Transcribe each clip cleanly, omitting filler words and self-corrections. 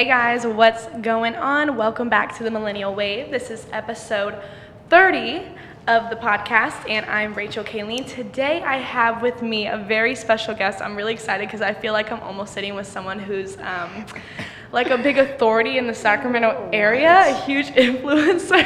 Hey guys, what's going on? Welcome back to the Millennial Wave. This is episode 30 of the podcast, and I'm Rachel Kayleen. Today I have with me a very special guest. I'm really excited because I feel like I'm almost sitting with someone who's like a big authority in the Sacramento area, a huge influencer.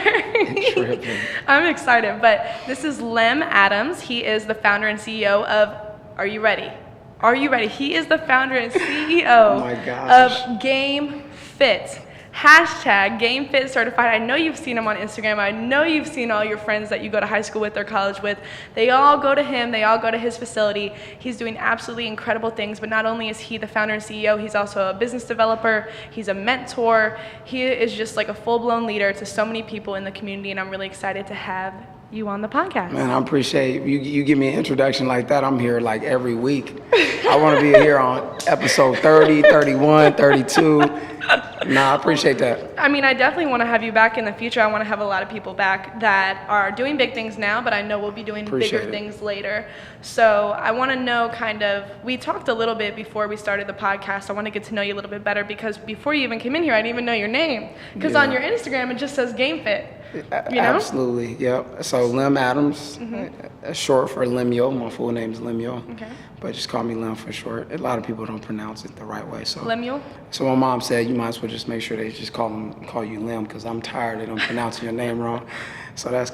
I'm excited, but this is Lem Adams. He is the founder and CEO of, are you ready? Are you ready? He is the founder and CEO of Game Fit. Hashtag Game Fit Certified. I know you've seen him on Instagram. I know you've seen all your friends that you go to high school with or college with. They all go to him. They all go to his facility. He's doing absolutely incredible things, but not only is he the founder and CEO, he's also a business developer. He's a mentor. He is just like a full-blown leader to so many people in the community, and I'm really excited to have you on the podcast. Man, I appreciate you give me an introduction like that. I'm here like every week. I want to be here on episode 30, 31, 32. I appreciate that. I mean, I definitely want to have you back in the future. I want to have a lot of people back that are doing big things now, but I know we'll be doing bigger things later. So I want to know we talked a little bit before we started the podcast. I want to get to know you a little bit better because before you even came in here, I didn't even know your name. Because on your Instagram, it just says Game Fit. You know? Absolutely, yep. So Lem Adams, short for Lemuel. My full name is Lemuel. Okay. But just call me Lem for short. A lot of people don't pronounce it the right way. So Lemuel? So my mom said you might as well just make sure they just call you Lem because I'm tired of them pronouncing your name wrong. So that's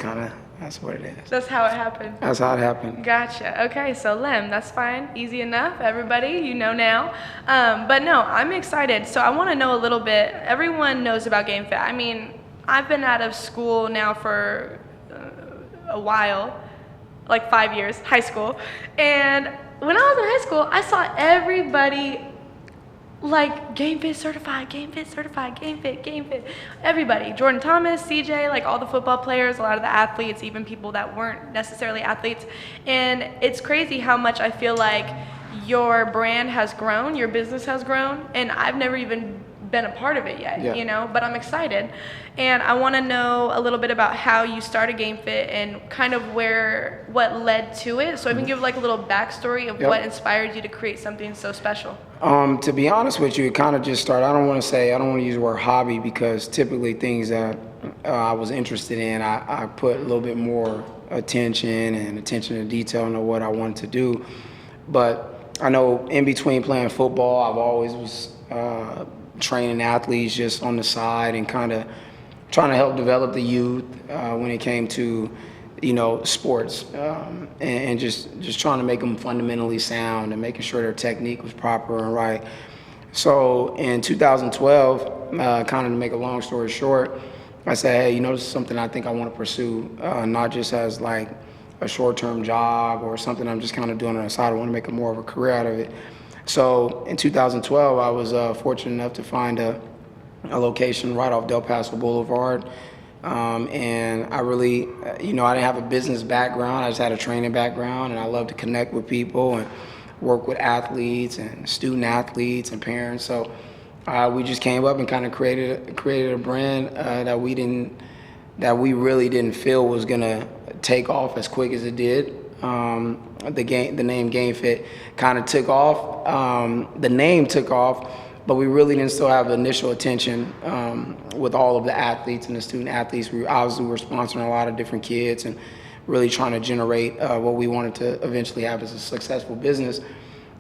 what it is. That's how it happened. That's how it happened. Gotcha. Okay, so Lem, that's fine. Easy enough. Everybody, you know now. But no, I'm excited. So I want to know a little bit. Everyone knows about Game Fit. I mean, I've been out of school now for a while, like 5 years, high school. And when I was in high school, I saw everybody like Game Fit certified, Game Fit certified, Game Fit. Everybody, Jordan Thomas, CJ, like all the football players, a lot of the athletes, even people that weren't necessarily athletes. And it's crazy how much I feel like your brand has grown, your business has grown, and I've never even been a part of it yet, you know, but I'm excited. And I want to know a little bit about how you started Game Fit and kind of what led to it. So I can give like a little backstory of what inspired you to create something so special. To be honest with you, it kind of just started. I don't want to use the word hobby because typically things that I was interested in, I put a little bit more attention to detail into what I wanted to do. But I know in between playing football, I've always was training athletes just on the side and kind of trying to help develop the youth when it came to, sports and just trying to make them fundamentally sound and making sure their technique was proper and right. So in 2012, kind of to make a long story short, I said, hey, this is something I think I want to pursue, not just as like a short-term job or something I'm just kind of doing on the side. I want to make more of a career out of it. So in 2012, I was fortunate enough to find a location right off Del Paso Boulevard. And I really, I didn't have a business background. I just had a training background, and I love to connect with people and work with athletes and student athletes and parents. So we just came up and kind of created a brand that we really didn't feel was gonna take off as quick as it did. The name Game Fit kind of took off. The name took off, but we really didn't still have initial attention with all of the athletes and the student athletes. We obviously were sponsoring a lot of different kids and really trying to generate what we wanted to eventually have as a successful business.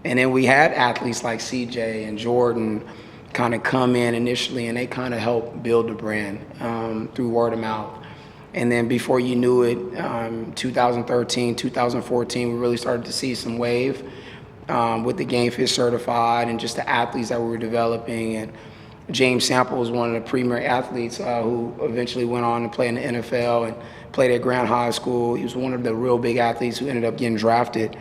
And then we had athletes like CJ and Jordan kind of come in initially, and they kind of helped build the brand through word of mouth. And then before you knew it, 2013, 2014, we really started to see some wave with the Game Fit certified and just the athletes that we were developing. And James Sample was one of the premier athletes who eventually went on to play in the NFL and played at Grant High School. He was one of the real big athletes who ended up getting drafted.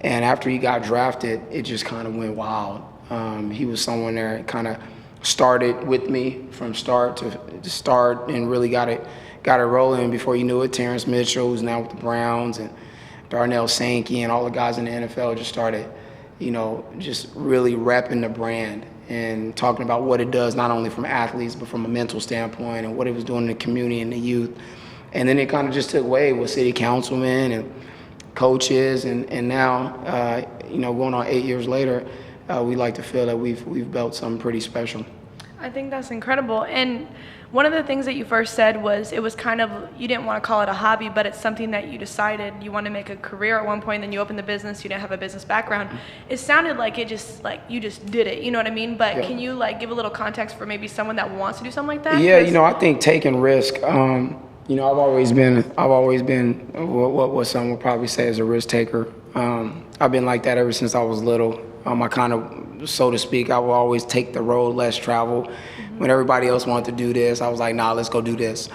And after he got drafted, it just kind of went wild. He was someone that kind of started with me from start to start and really got it rolling. Before you knew it, Terrence Mitchell, who's now with the Browns, and Darnell Sankey and all the guys in the NFL just started, just really repping the brand and talking about what it does, not only from athletes, but from a mental standpoint and what it was doing in the community and the youth. And then it kind of just took wave with city councilmen and coaches, and now, going on 8 years later, we like to feel that we've built something pretty special. I think that's incredible. And one of the things that you first said was it was kind of, you didn't want to call it a hobby, but it's something that you decided you want to make a career at one point, then you opened the business, you didn't have a business background. It sounded like it just, like, you just did it, you know what I mean? But Yeah. can you, like, give a little context for maybe someone that wants to do something like that? Yeah, I think taking risk, I've always been what some would probably say is a risk taker. I've been like that ever since I was little. I kind of, so to speak, I will always take the road less traveled. When everybody else wanted to do this, I was like, nah, let's go do this.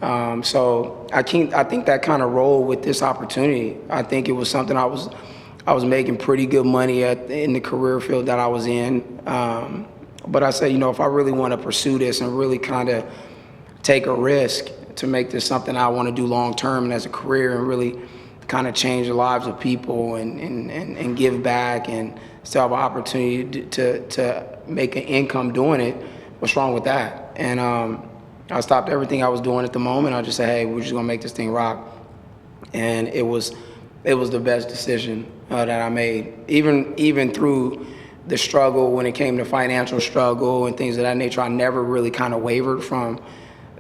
So I think that kind of rolled with this opportunity. I think it was something I was making pretty good money in the career field that I was in. But I said, if I really want to pursue this and really kind of take a risk to make this something I want to do long term and as a career and really kind of change the lives of people and give back and still have an opportunity to make an income doing it, what's wrong with that? And I stopped everything I was doing at the moment. I just said, hey, we're just gonna make this thing rock. And it was the best decision that I made. Even through the struggle when it came to financial struggle and things of that nature, I never really kind of wavered from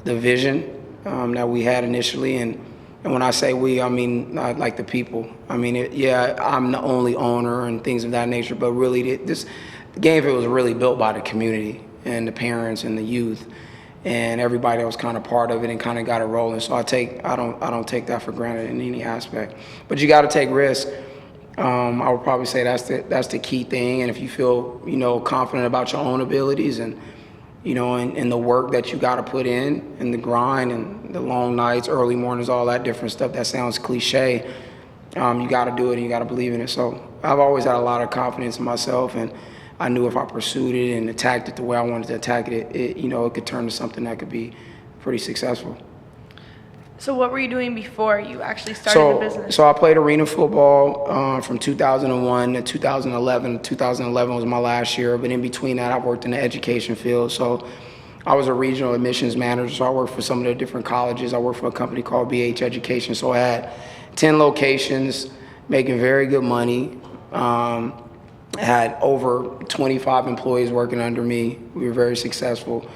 the vision that we had initially. And when I say we, I mean like the people. I mean, I'm the only owner and things of that nature, but really the game field was really built by the community and the parents and the youth and everybody that was kind of part of it and kind of got it rolling. So I don't take that for granted in any aspect. But you got to take risks. I would probably say that's the key thing. And if you feel confident about your own abilities and and the work that you got to put in and the grind and the long nights, early mornings, all that different stuff that sounds cliche, you got to do it and you got to believe in it. So I've always had a lot of confidence in myself, and I knew if I pursued it and attacked it the way I wanted to attack it, it could turn to something that could be pretty successful. So what were you doing before you actually started the business? So I played arena football from 2001 to 2011. 2011 was my last year, but in between that, I worked in the education field. So I was a regional admissions manager, so I worked for some of the different colleges. I worked for a company called BH Education. So I had 10 locations, making very good money. I had over 25 employees working under me. We were very successful,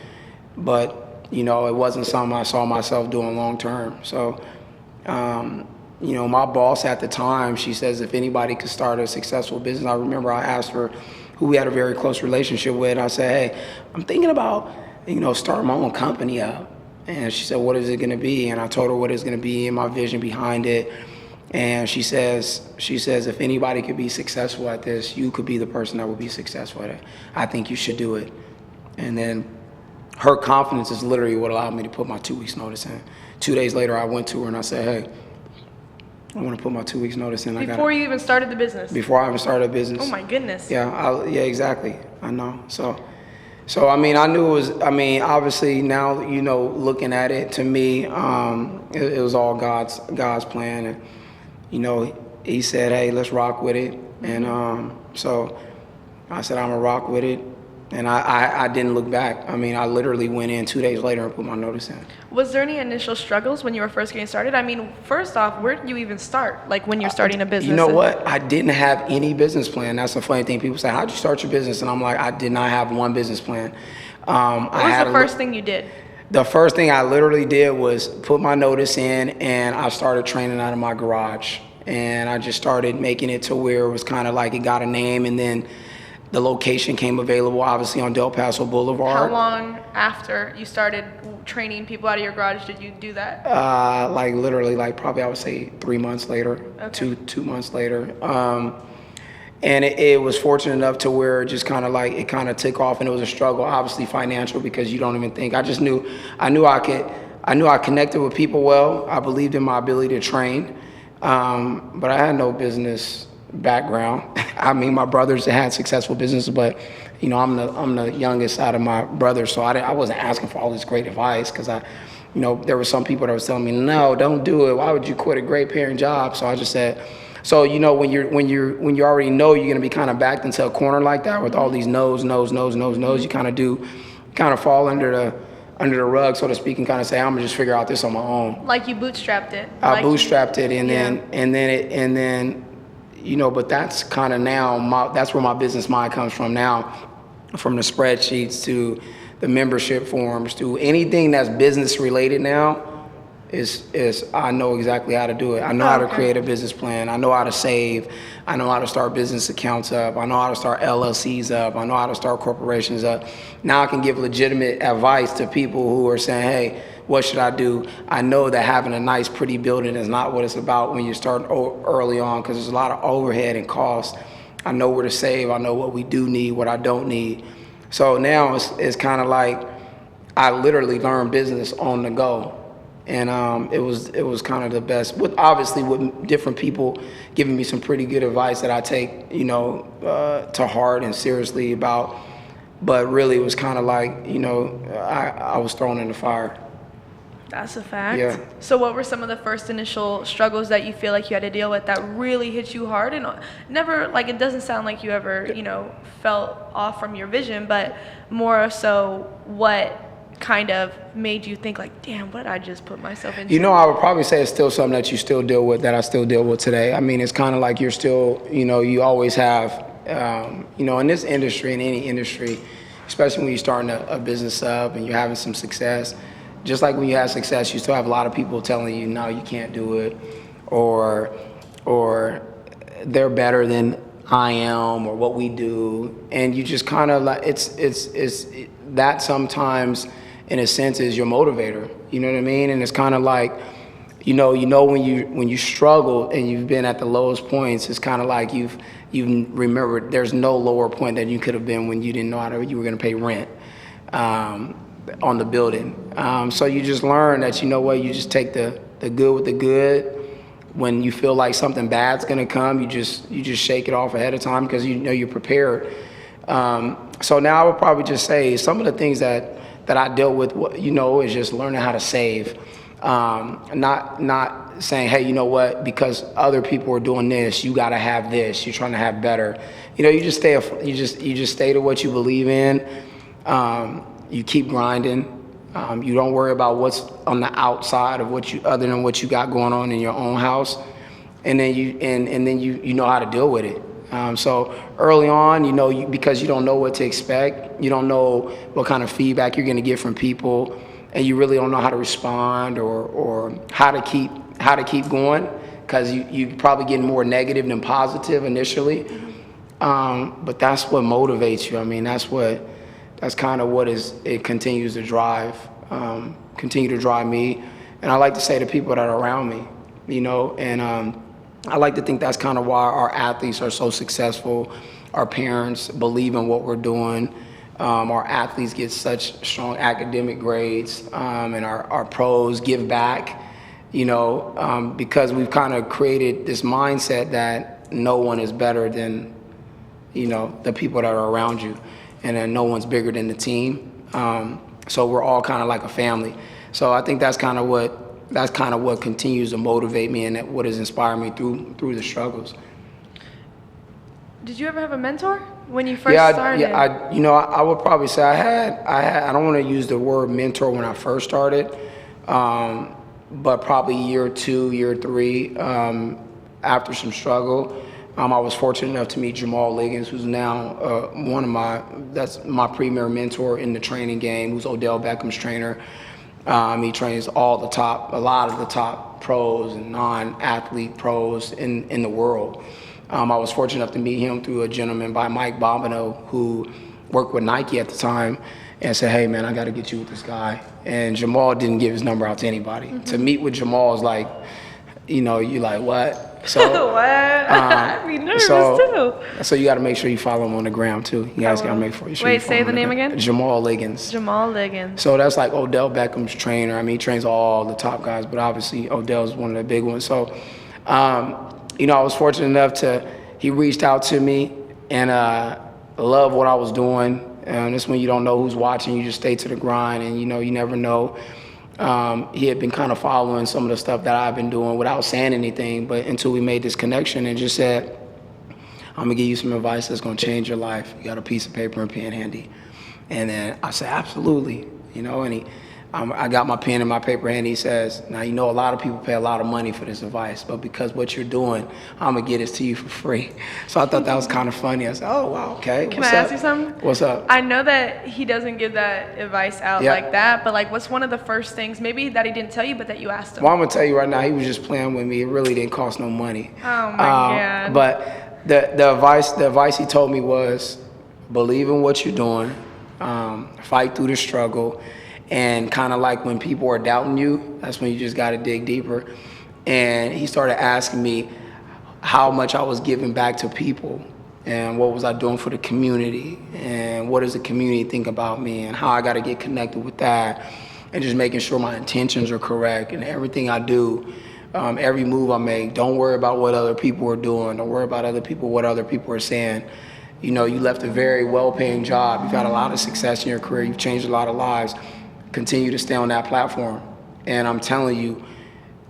but it wasn't something I saw myself doing long term. So, my boss at the time, she says if anybody could start a successful business, I remember I asked her who we had a very close relationship with. I said, hey, I'm thinking about, starting my own company up. And she said, what is it going to be? And I told her what it's going to be and my vision behind it. And she says, if anybody could be successful at this, you could be the person that would be successful at it. I think you should do it. And then her confidence is literally what allowed me to put my 2 weeks notice in. 2 days later, I went to her and I said, hey, I want to put my 2 weeks notice in. Before you even started the business? Before I even started a business. Oh my goodness. Yeah, exactly. I know. So I mean, I knew it was, obviously now, looking at it, to me, it was all God's plan. And, he said, hey, let's rock with it. And so I said, I'm going to rock with it. And I didn't look back. I literally went in 2 days later and put my notice in. Was there any initial struggles when you were first getting started? First off, where did you even start? Like when you're starting a business? You know what? I didn't have any business plan. That's the funny thing. People say, how'd you start your business? And I'm like, I did not have one business plan. What was the first thing you did? The first thing I literally did was put my notice in, and I started training out of my garage. And I just started making it to where it was kind of like it got a name, and then the location came available, obviously, on Del Paso Boulevard. How long after you started training people out of your garage did you do that? Literally, probably I would say 3 months later, okay. two months later. And it was fortunate enough to where it just kind of took off, and it was a struggle, obviously financial, because you don't even think. I knew I connected with people well. I believed in my ability to train, but I had no business background. My brothers had successful businesses, but I'm the youngest out of my brothers, so I wasn't asking for all this great advice, because there were some people that was telling me, no, don't do it. Why would you quit a great paying job? So I just said, so when you already know you're gonna be kind of backed into a corner like that with all these no's, you kind of fall under the rug, so to speak, and kind of say, I'm gonna just figure out this on my own. Like you bootstrapped it. I bootstrapped it, and then but that's kind of now that's where my business mind comes from now, from the spreadsheets to the membership forms, to anything that's business related now, is I know exactly how to do it. I know how to create a business plan. I know how to save. I know how to start business accounts up. I know how to start LLCs up. I know how to start corporations up. Now I can give legitimate advice to people who are saying, hey, what should I do? I know that having a nice, pretty building is not what it's about when you start early on, because there's a lot of overhead and costs. I know where to save. I know what we do need, what I don't need. So now it's kind of like I literally learned business on the go. And it was kind of the best, obviously with different people giving me some pretty good advice that I take, to heart and seriously about. But really, it was kind of like, I was thrown in the fire. That's a fact. Yeah. So what were some of the first initial struggles that you feel like you had to deal with that really hit you hard? And never, like, it doesn't sound like you ever, felt off from your vision, but more so what kind of made you think like, damn, what did I just put myself into? I would probably say it's still something that you still deal with, that I still deal with today. I mean, it's kind of like you're still, you always have, in this industry, in any industry, especially when you're starting a business up and you're having some success, just like when you have success, you still have a lot of people telling you, no, you can't do it, or they're better than I am, or what we do. And you just kind of like, it's that sometimes, in a sense, is your motivator. You know what I mean? And it's kind of like, when you struggle and you've been at the lowest points, it's kind of like you've remembered there's no lower point than you could have been when you didn't know how you were going to pay rent on the building. So you just learn that, you just take the good with the good. When you feel like something bad's going to come, you just shake it off ahead of time, because you're prepared. So now I would probably just say some of the things that I dealt with, is just learning how to save. Not saying, hey, you know what, because other people are doing this, you got to have this, you're trying to have better. You just stay to what you believe in. You keep grinding. You don't worry about what's on the outside of other than what you got going on in your own house. And then you know how to deal with it. So early on, because you don't know what to expect, you don't know what kind of feedback you're going to get from people, and you really don't know how to respond or how to keep going, because you probably get more negative than positive initially. But that's what motivates you. I mean, that's kind of what it continues to continue to drive me. And I like to say to people that are around me, and I like to think that's kind of why our athletes are so successful. Our parents believe in what we're doing. Our athletes get such strong academic grades, and our pros give back, because we've kind of created this mindset that no one is better than, the people that are around you, and then no one's bigger than the team. So we're all kind of like a family. So I think that's kind of what continues to motivate me, and what has inspired me through the struggles. Did you ever have a mentor when you first started? I would probably say I had. I don't want to use the word mentor when I first started, but probably year 2, year 3, after some struggle, I was fortunate enough to meet Jamal Liggins, who's now that's my premier mentor in the training game, who's Odell Beckham's trainer. He trains a lot of the top pros and non-athlete pros in the world. I was fortunate enough to meet him through a gentleman by Mike Bobineau, who worked with Nike at the time, and said, hey man, I got to get you with this guy. And Jamal didn't give his number out to anybody. Mm-hmm. To meet with Jamal is like, you're like, what? So, what? I'd be nervous too. So you got to make sure you follow him on the gram too. You guys got to make sure you Wait, say the name again? Jamal Liggins. Jamal Liggins. So that's like Odell Beckham's trainer. I mean, he trains all the top guys, but obviously Odell's one of the big ones. So, I was fortunate enough he reached out to me, and loved what I was doing. And that's when you don't know who's watching. You just stay to the grind, and you never know. He had been kind of following some of the stuff that I've been doing without saying anything, but until we made this connection, and just said, I'm gonna give you some advice that's gonna change your life. You got a piece of paper and pen handy? And then I said, absolutely, and I got my pen and my paper handy. He says, now, you know, a lot of people pay a lot of money for this advice, but because what you're doing, I'm going to get this to you for free. So I thought that was kind of funny. I said, oh, wow, okay. Can I ask you something? What's up? I know that he doesn't give that advice out like that, but like, what's one of the first things, maybe that he didn't tell you, but that you asked him? Well, I'm going to tell you right now, he was just playing with me. It really didn't cost no money. Oh, my God. But the advice he told me was, believe in what you're doing, fight through the struggle. And kind of like when people are doubting you, that's when you just got to dig deeper. And he started asking me how much I was giving back to people and what was I doing for the community and what does the community think about me and how I got to get connected with that and just making sure my intentions are correct and everything I do, every move I make, don't worry about what other people are doing. Don't worry about what other people are saying. You know, you left a very well-paying job. You've had a lot of success in your career. You've changed a lot of lives. Continue to stay on that platform. And I'm telling you,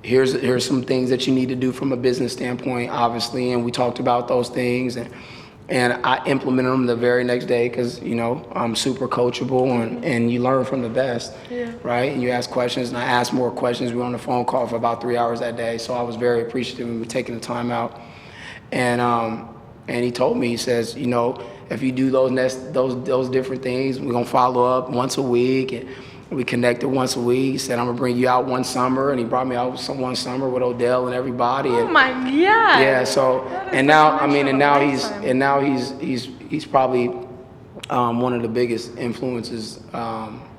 here's some things that you need to do from a business standpoint, obviously, and we talked about those things, and I implemented them the very next day because, you know, I'm super coachable and you learn from the best, right? And you ask questions, and I asked more questions. We were on the phone call for about 3 hours that day, so I was very appreciative of him taking the time out. And he told me, he says, you know, if you do those different things, we're gonna follow up once a week, and we connected once a week. He said, I'm gonna bring you out one summer, and he brought me out one summer with Odell and everybody. Oh and, my God! Yeah. So and now he's probably one of the biggest influences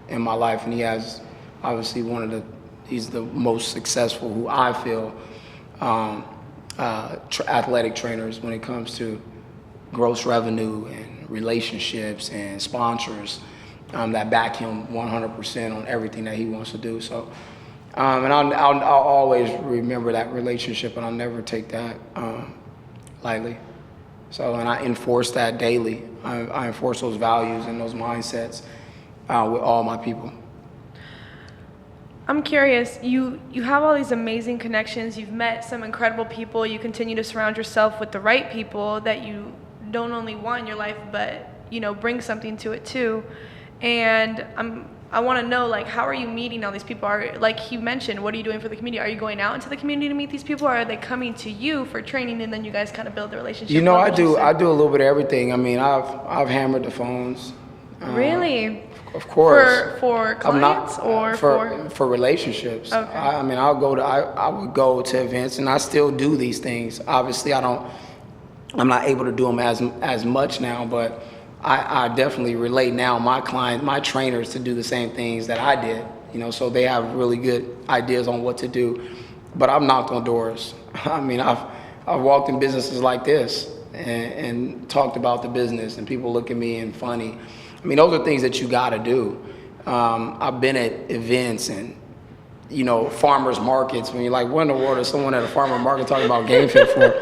in my life, and he has obviously he's the most successful, who I feel, athletic trainers when it comes to gross revenue and relationships and sponsors. That back him 100% on everything that he wants to do. So, and I'll always remember that relationship, and I'll never take that lightly. So, and I enforce that daily. I enforce those values and those mindsets with all my people. I'm curious, you have all these amazing connections. You've met some incredible people. You continue to surround yourself with the right people that you don't only want in your life, but, you know, bring something to it too. And I want to know, like, how are you meeting all these people? Like he mentioned, what are you doing for the community? Are you going out into the community to meet these people, or are they coming to you for training and then you guys kind of build the relationship? You know, I do a little bit of everything. I mean, I've hammered the phones. Really? Of course. For clients or for relationships. Okay. I mean, I would go to events, and I still do these things. Obviously, I'm not able to do them as much now, but I definitely relate now my trainers to do the same things that I did, you know, so they have really good ideas on what to do. But I've knocked on doors. I mean, I've walked in businesses like this and talked about the business, and people look at me and funny. I mean, those are things that you got to do. I've been at events and, you know, farmers markets, when you're like, what in the world is someone at a farmer market talking about game fit for?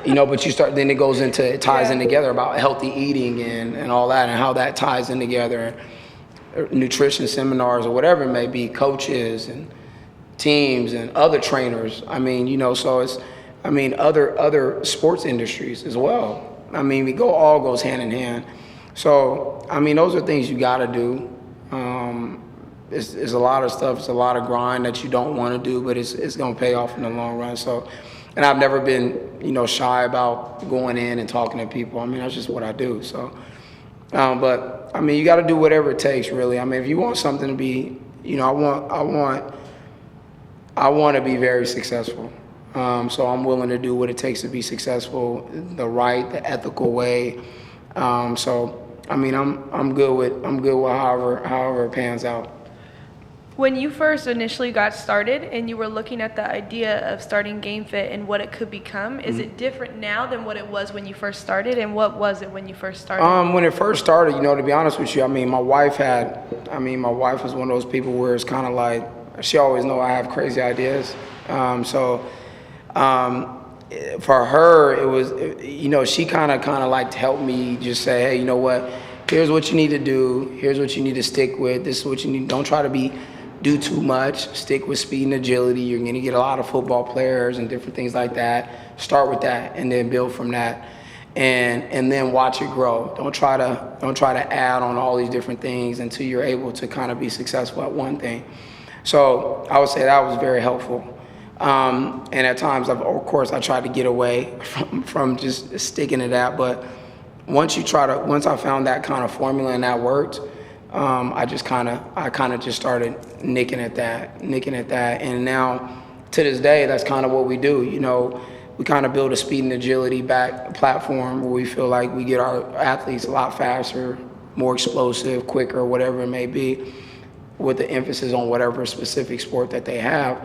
You know, but then it ties in together about healthy eating and all that, and how that ties in together, nutrition seminars or whatever it may be, coaches and teams and other trainers. I mean, you know, so other sports industries as well. I mean, all goes hand in hand. So, I mean, those are things you got to do. It's a lot of stuff. It's a lot of grind that you don't want to do, but it's going to pay off in the long run. So, and I've never been, you know, shy about going in and talking to people. I mean, that's just what I do. So, but I mean, you got to do whatever it takes, really. I mean, if you want something to be, you know, I want to be very successul. So I'm willing to do what it takes to be successful, the ethical way. So, I mean, I'm good with however it pans out. When you first initially got started and you were looking at the idea of starting GameFit and what it could become, is it different now than what it was when you first started? And what was it when you first started? When it first started, you know, to be honest with you, I mean, my wife was one of those people where it's kind of like, she always know I have crazy ideas. For her, it was, you know, she kind of like helped me just say, hey, you know what, here's what you need to do. Here's what you need to stick with. This is what you need. Don't try to do too much. Stick with speed and agility. You're going to get a lot of football players and different things like that. Start with that and then build from that. and then watch it grow. Don't try to add on all these different things until you're able to kind of be successful at one thing. So I would say that was very helpful. And at times, of course, I tried to get away from just sticking to that. But once I found that kind of formula and that worked, I kind of just started nicking at that. And now, to this day, that's kind of what we do. We kind of build a speed and agility back platform where we feel like we get our athletes a lot faster, more explosive, quicker, whatever it may be, with the emphasis on whatever specific sport that they have.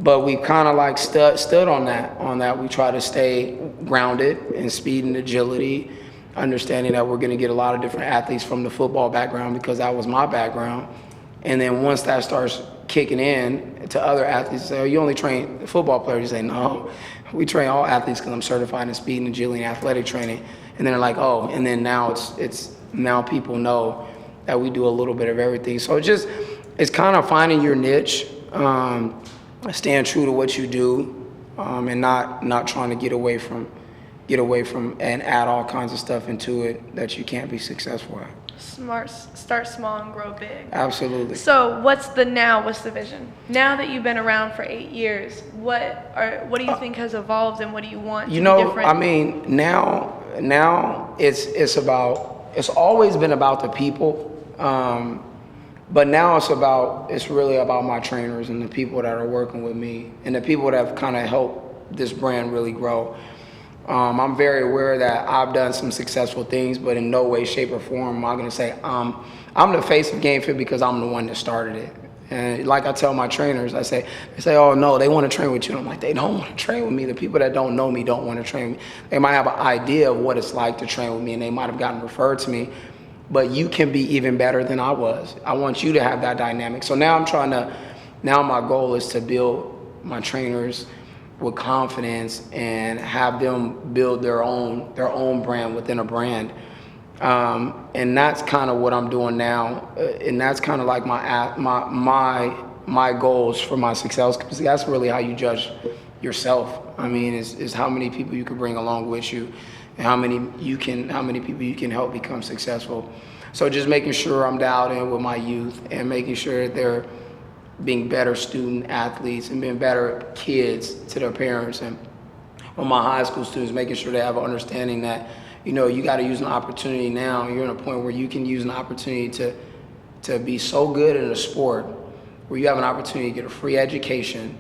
But we kind of like stood on that. We try to stay grounded in speed and agility, understanding that we're going to get a lot of different athletes from the football background because that was my background. And then once that starts kicking in to other athletes, say, oh, you only train football players? You say, no, we train all athletes because I'm certified in speed and agility and athletic training. And then they're like, oh, and then now it's now people know that we do a little bit of everything. So it's kind of finding your niche, staying true to what you do, and not trying to get away from and add all kinds of stuff into it that you can't be successful at. Smart. Start small and grow big. Absolutely. So what's the vision? Now that you've been around for 8 years, what do you think has evolved and what do you want to be different? I mean, now it's always been about the people. But now it's really about my trainers and the people that are working with me and the people that have kind of helped this brand really grow. I'm very aware that I've done some successful things, but in no way, shape, or form am I going to say I'm the face of Game Fit because I'm the one that started it. And like I tell my trainers, they say, oh no, they want to train with you. And I'm like, they don't want to train with me. The people that don't know me don't want to train with me. They might have an idea of what it's like to train with me, and they might have gotten referred to me. But you can be even better than I was. I want you to have that dynamic. So now my goal is to build my trainers with confidence and have them build their own brand within a brand. And that's kind of what I'm doing now. And that's kind of like my goals for my success, because that's really how you judge yourself. I mean, is how many people you can bring along with you, and how many people you can help become successful. So just making sure I'm dialed in with my youth and making sure that they're being better student athletes and being better kids to their parents. And with my high school students, making sure they have an understanding that, you got to use an opportunity now. You're in a point where you can use an opportunity to be so good in a sport where you have an opportunity to get a free education.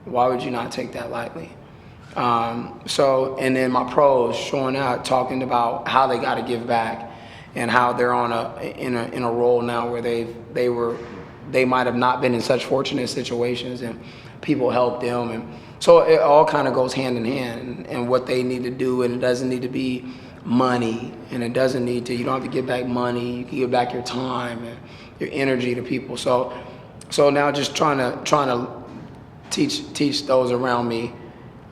Why would you not take that lightly? And then my pros showing out, talking about how they got to give back and how they're in a role now where they might have not been in such fortunate situations and people help them. And so it all kind of goes hand in hand and what they need to do. And it doesn't need to be money, and you don't have to give back money. You can give back your time and your energy to people. So now just trying to teach those around me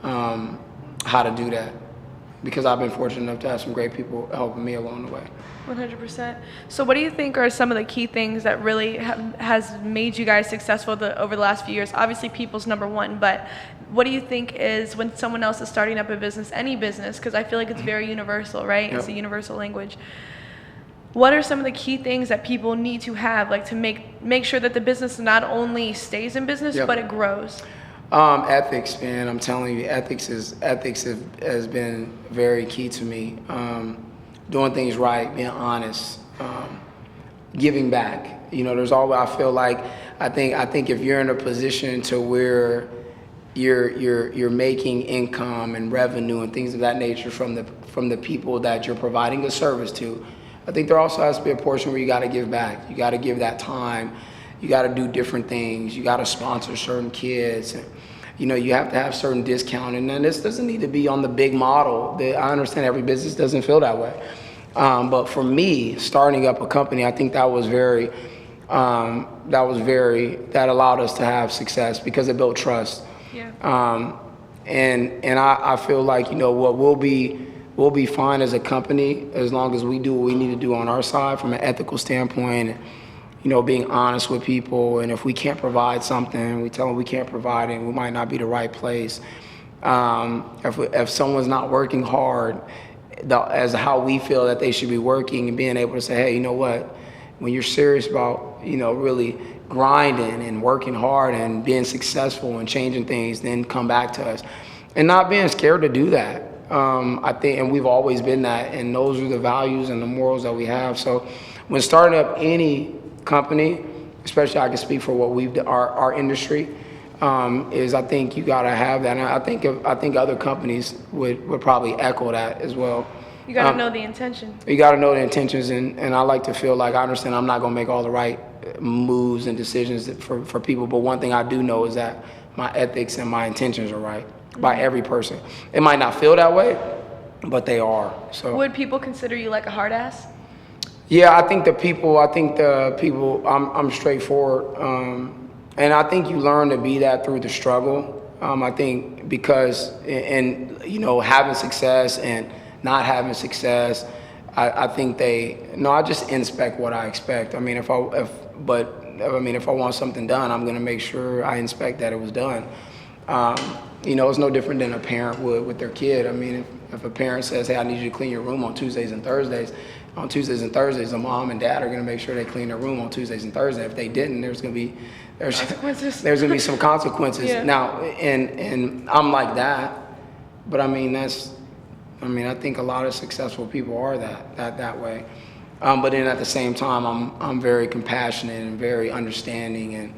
how to do that, because I've been fortunate enough to have some great people helping me along the way. 100%. So what do you think are some of the key things that really has made you guys successful over the last few years? Obviously, people's number one, but what do you think is when someone else is starting up a business, any business, because I feel like it's very universal, right? Yep. It's a universal language. What are some of the key things that people need to have, like to make sure that the business not only stays in business, Yep. but it grows? Ethics, man. I'm telling you, ethics has been very key to me. Doing things right, being honest, giving back. There's always, I feel like, I think if you're in a position to where you're making income and revenue and things of that nature from the people that you're providing a service to, I think there also has to be a portion where you got to give back. You got to give that time. You got to do different things. You got to sponsor certain kids. And, you have to have certain discounting. And this doesn't need to be on the big model. I understand every business doesn't feel that way. But for me, starting up a company, I think that allowed us to have success because it built trust. Yeah. And I feel like, what we'll be fine as a company as long as we do what we need to do on our side from an ethical standpoint. Being honest with people, and if we can't provide something, we tell them we can't provide it, and we might not be the right place. If someone's not working hard, as how we feel that they should be working, and being able to say, hey, you know what, when you're serious about, really grinding and working hard and being successful and changing things, then come back to us. And not being scared to do that. I think, and we've always been that, and those are the values and the morals that we have. So when starting up any company, especially I can speak for what we've done, our industry, is I think you gotta have that. And I think other companies would probably echo that as well. You gotta know the intention. You gotta know the intentions, and I like to feel like I understand I'm not gonna make all the right moves and decisions for people, but one thing I do know is that my ethics and my intentions are right by every person. It might not feel that way, but they are. So would people consider you like a hard ass? Yeah, I think the people, I'm straightforward. And I think you learn to be that through the struggle. I think because, having success and not having success, I think I just inspect what I expect. I mean, if I want something done, I'm going to make sure I inspect that it was done. It's no different than a parent would with their kid. I mean, if a parent says, hey, I need you to clean your room on Tuesdays and Thursdays, the mom and dad are going to make sure they clean their room on Tuesdays and Thursdays. If they didn't, there's going to be some consequences. Yeah. Now, and I'm like that, but I think a lot of successful people are that way. But then at the same time, I'm very compassionate and very understanding, and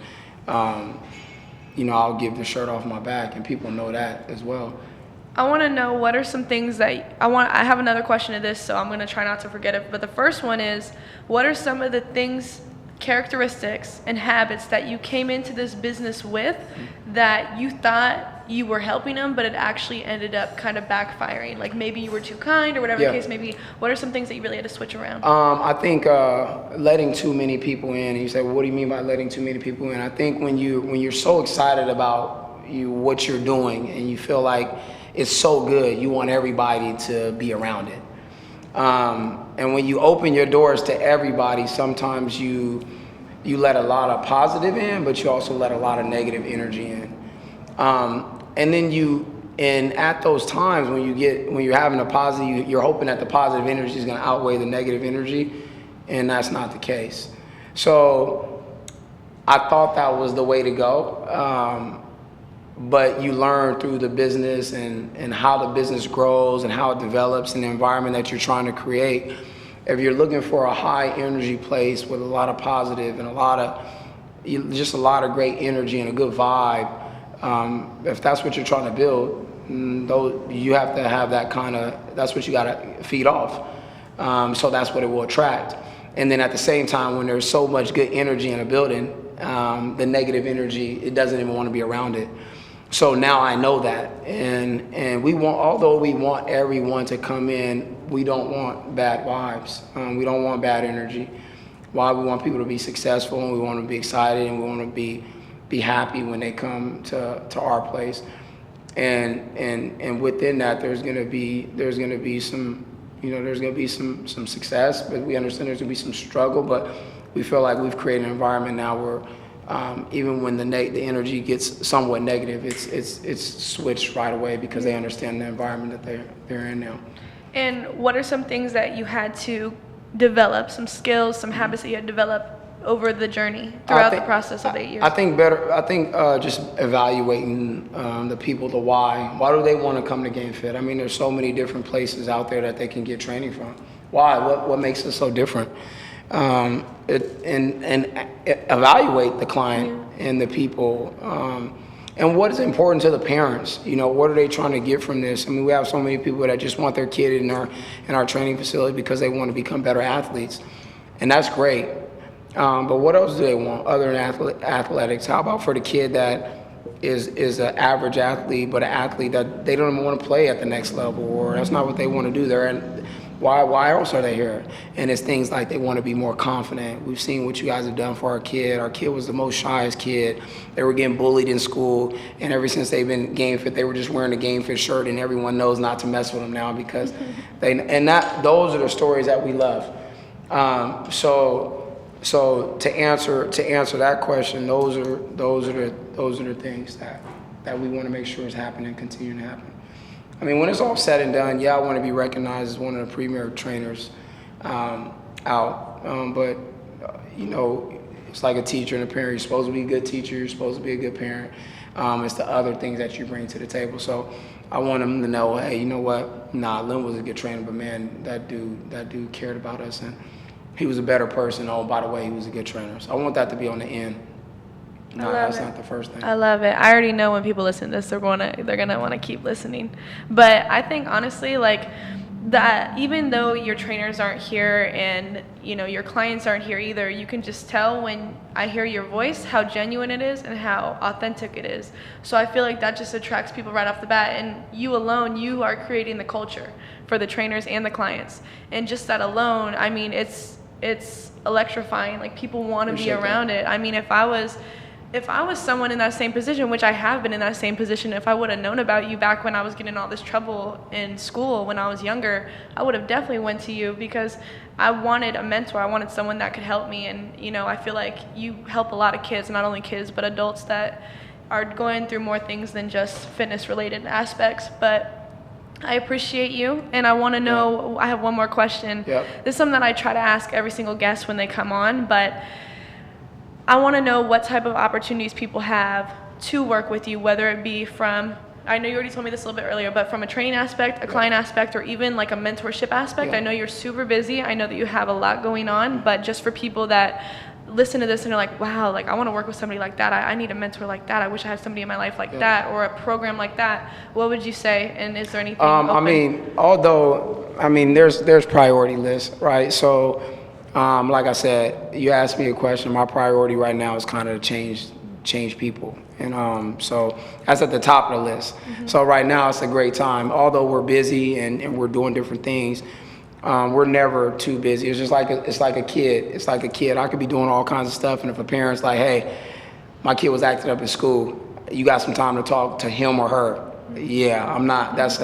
I'll give the shirt off my back, and people know that as well. I want to know, what are some things that I have another question to this, so I'm going to try not to forget it. But the first one is, what are some of the things, characteristics, and habits that you came into this business with that you thought you were helping them, but it actually ended up kind of backfiring? Like maybe you were too kind or whatever the case may be. What are some things that you really had to switch around? I think letting too many people in. And you say, well, what do you mean by letting too many people in? I think when you're so excited about what you're doing, and you feel like it's so good, you want everybody to be around it. And when you open your doors to everybody, sometimes you let a lot of positive in, but you also let a lot of negative energy in. And at those times when you're having a positive, you're hoping that the positive energy is going to outweigh the negative energy, and that's not the case. So I thought that was the way to go. But you learn through the business and how the business grows and how it develops and the environment that you're trying to create. If you're looking for a high energy place with a lot of positive and a lot of great energy and a good vibe, if that's what you're trying to build, you have to have that's what you got to feed off. So that's what it will attract. And then at the same time, when there's so much good energy in a building, the negative energy, it doesn't even want to be around it. So now I know that, and although we want everyone to come in, we don't want bad vibes. We don't want bad energy. Why? We want people to be successful, and we want to be excited, and we want to be happy when they come to our place. And within that, there's gonna be some success, but we understand there's gonna be some struggle. But we feel like we've created an environment now where even when the energy gets somewhat negative, it's switched right away because they understand the environment that they're in now. And what are some things that you had to develop, some skills, some habits that you had to develop over the journey throughout the process of 8 years? I think just evaluating the people, the why. Why do they want to come to Game Fit? I mean, there's so many different places out there that they can get training from. Why? What makes us so different? And evaluate the client and the people, and what is important to the parents. What are they trying to get from this? I mean, we have so many people that just want their kid in our training facility because they want to become better athletes, and that's great. But what else do they want other than athletics? How about for the kid that is an average athlete, but an athlete that they don't even want to play at the next level, or that's not what they want to do? Why else are they here? And it's things like they want to be more confident. We've seen what you guys have done for our kid. Our kid was the most shyest kid. They were getting bullied in school, and ever since they've been Game Fit, they were just wearing a Game Fit shirt, and everyone knows not to mess with them now because those are the stories that we love. So to answer that question, those are the things that we want to make sure is happening and continue to happen. I mean, when it's all said and done, yeah, I want to be recognized as one of the premier trainers out. But, it's like a teacher and a parent. You're supposed to be a good teacher. You're supposed to be a good parent. It's the other things that you bring to the table. So I want them to know, hey, you know what? Nah, Lem was a good trainer, but man, that dude cared about us, and he was a better person. Oh, by the way, he was a good trainer. So I want that to be on the end. No, that's not the first thing. I love it. I already know when people listen to this, they're gonna want to keep listening. But I think honestly, like that, even though your trainers aren't here and your clients aren't here either, you can just tell when I hear your voice how genuine it is and how authentic it is. So I feel like that just attracts people right off the bat. And you alone, you are creating the culture for the trainers and the clients. And just that alone, I mean, it's electrifying. Like people want to be around it. I mean, if I was someone in that same position, which I have been in that same position, if I would have known about you back when I was getting all this trouble in school when I was younger, I would have definitely went to you because I wanted a mentor. I wanted someone that could help me. And, I feel like you help a lot of kids, not only kids, but adults that are going through more things than just fitness-related aspects. But I appreciate you, and I want to know, I have one more question. Yep. This is something that I try to ask every single guest when they come on, but I want to know what type of opportunities people have to work with you, whether it be from, I know you already told me this a little bit earlier, but from a training aspect, a client aspect, or even like a mentorship aspect. I know you're super busy. I know that you have a lot going on, but just for people that listen to this and are like, wow, like I want to work with somebody like that. I need a mentor like that. I wish I had somebody in my life like that, or a program like that. What would you say? And is there anything open? There's priority lists, right? So, like I said, you asked me a question. My priority right now is kind of to change people. And so that's at the top of the list. Mm-hmm. So right now it's a great time. Although we're busy and we're doing different things, we're never too busy. It's like a kid. It's like a kid. I could be doing all kinds of stuff, and if a parent's like, hey, my kid was acting up in school, you got some time to talk to him or her. Yeah, I'm not. That's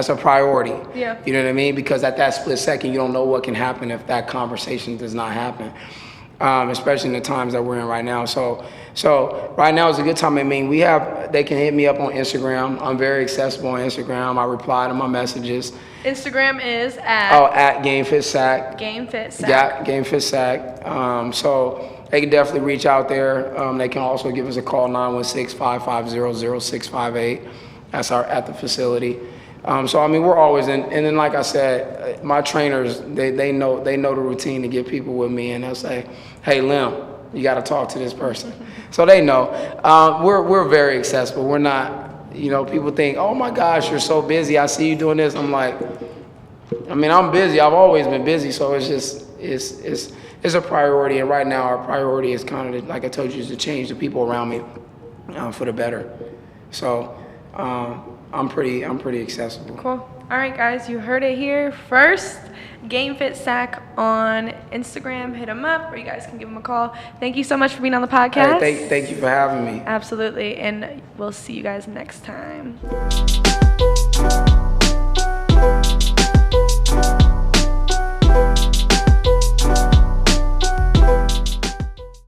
a priority. Yeah. You know what I mean? Because at that split second, you don't know what can happen if that conversation does not happen, especially in the times that we're in right now. So right now is a good time. I mean, they can hit me up on Instagram. I'm very accessible on Instagram. I reply to my messages. Instagram is at Game Fit Sac. Game Fit Sac. Yeah, Game Fit Sac. So they can definitely reach out there. They can also give us a call, 916-550-0658. That's at the facility. So I mean, we're always in. And then, like I said, my trainers, they know the routine to get people with me, and they'll say, "Hey, Lem, you got to talk to this person." So they know. We're very accessible. We're not. People think, "Oh my gosh, you're so busy. I see you doing this." I'm like, I'm busy. I've always been busy. So it's just it's a priority. And right now, our priority is kind of, like I told you, is to change the people around me for the better. So. I'm pretty accessible. Cool. All right, guys, you heard it here first. Game Fit Sac on Instagram. Hit him up, or you guys can give him a call. Thank you so much for being on the podcast. Hey, thank you for having me. Absolutely, and we'll see you guys next time.